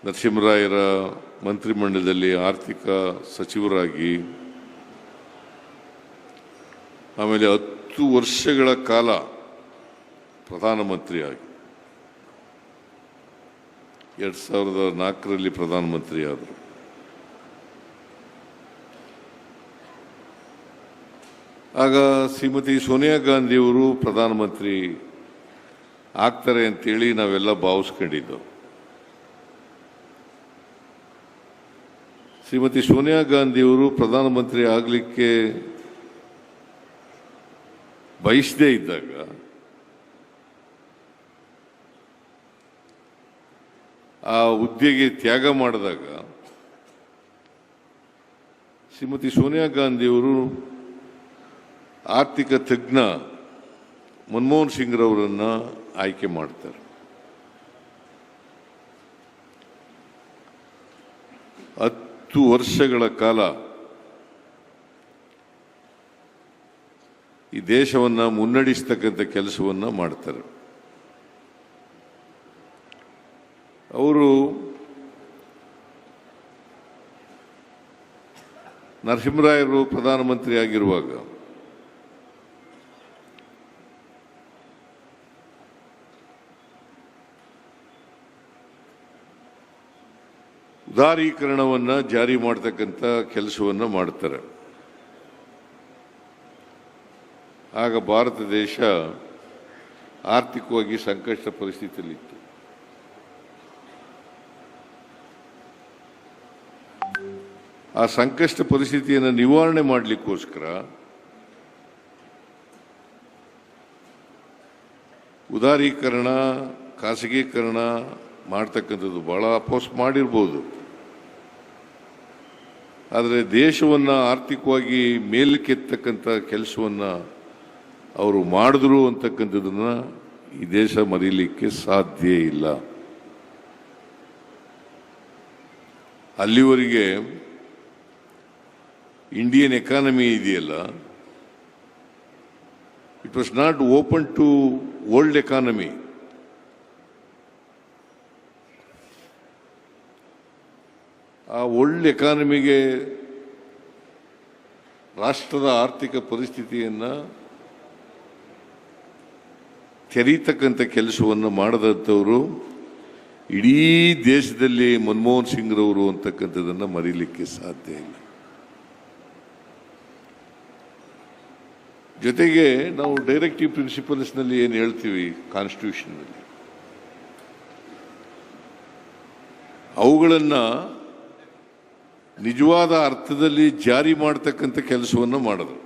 ನರಸಿಂಹರಾಯರ ಮಂತ್ರಿಮಂಡಲದಲ್ಲಿ ಆರ್ಥಿಕ ಸಚಿವರಾಗಿ ಆಮೇಲೆ 10 ವರ್ಷಗಳ ಕಾಲ ಪ್ರಧಾನಮಂತ್ರಿಯಾಗಿ 2004ರಲ್ಲಿ ಪ್ರಧಾನಮಂತ್ರಿ ಆದರು. ಆಗ ಶ್ರೀಮತಿ ಸೋನಿಯಾ ಗಾಂಧಿಯವರು ಪ್ರಧಾನಮಂತ್ರಿ ಆಗ್ತಾರೆ ಅಂತೇಳಿ ನಾವೆಲ್ಲ ಭಾವಿಸ್ಕೊಂಡಿದ್ದೆವು. ಶ್ರೀಮತಿ ಸೋನಿಯಾ ಗಾಂಧಿಯವರು ಪ್ರಧಾನಮಂತ್ರಿ ಆಗಲಿಕ್ಕೆ ಬಯಸದೇ ಇದ್ದಾಗ ಆ ಹುದ್ದೆಗೆ ತ್ಯಾಗ ಮಾಡಿದಾಗ ಶ್ರೀಮತಿ ಸೋನಿಯಾ ಗಾಂಧಿಯವರು ಆರ್ಥಿಕ ತಜ್ಞ ಮನಮೋಹನ್ ಸಿಂಗ್ರವರನ್ನ ಆಯ್ಕೆ ಮಾಡ್ತಾರೆ. 10 ವರ್ಷಗಳ ಕಾಲ ಈ ದೇಶವನ್ನು ಮುನ್ನಡೆಸ್ತಕ್ಕಂಥ ಕೆಲಸವನ್ನು ಮಾಡ್ತಾರೆ. ಅವರು ನರಸಿಂಹರಾಯರು ಪ್ರಧಾನಮಂತ್ರಿ ಆಗಿರುವಾಗ ಉದಾರೀಕರಣವನ್ನು ಜಾರಿ ಮಾಡತಕ್ಕಂಥ ಕೆಲಸವನ್ನು ಮಾಡ್ತಾರೆ. ಆಗ ಭಾರತ ದೇಶ ಆರ್ಥಿಕವಾಗಿ ಸಂಕಷ್ಟ ಪರಿಸ್ಥಿತಿಯಲ್ಲಿತ್ತು. ಆ ಸಂಕಷ್ಟ ಪರಿಸ್ಥಿತಿಯನ್ನು ನಿವಾರಣೆ ಮಾಡಲಿಕ್ಕೋಸ್ಕರ ಉದಾರೀಕರಣ, ಖಾಸಗೀಕರಣ ಮಾಡ್ತಕ್ಕಂಥದ್ದು ಬಹಳ ಅಪೋಸ್ ಮಾಡಿರ್ಬೋದು. ಆದರೆ ದೇಶವನ್ನು ಆರ್ಥಿಕವಾಗಿ ಮೇಲಕ್ಕೆತ್ತಕ್ಕಂಥ ಕೆಲಸವನ್ನು ಅವರು ಮಾಡಿದ್ರು ಅಂತಕ್ಕಂಥದ್ದನ್ನು ಈ ದೇಶ ಮರೀಲಿಕ್ಕೆ ಸಾಧ್ಯ ಇಲ್ಲ. ಅಲ್ಲಿವರೆಗೆ ಇಂಡಿಯನ್ ಎಕಾನಮಿ ಇದೆಯಲ್ಲ, it was not open to world economy. ಆ ವರ್ಲ್ಡ್ ಎಕಾನಮಿಗೆ ರಾಷ್ಟ್ರದ ಆರ್ಥಿಕ ಪರಿಸ್ಥಿತಿಯನ್ನು ತೆರೀತಕ್ಕಂಥ ಕೆಲಸವನ್ನು ಮಾಡದಂಥವರು ಇಡೀ ದೇಶದಲ್ಲಿ ಮನಮೋಹನ್ ಸಿಂಗ್ರವರು ಅಂತಕ್ಕಂಥದ್ದನ್ನು ಮರೀಲಿಕ್ಕೆ ಸಾಧ್ಯ ಇಲ್ಲ. ಜೊತೆಗೆ ನಾವು ಡೈರೆಕ್ಟಿವ್ ಪ್ರಿನ್ಸಿಪಲ್ಸ್ನಲ್ಲಿ ಏನು ಹೇಳ್ತೀವಿ ಕಾನ್ಸ್ಟಿಟ್ಯೂಷನ್ನಲ್ಲಿ, ಅವುಗಳನ್ನು ನಿಜವಾದ ಅರ್ಥದಲ್ಲಿ ಜಾರಿ ಮಾಡತಕ್ಕಂಥ ಕೆಲಸವನ್ನು ಮಾಡಿದ್ರು.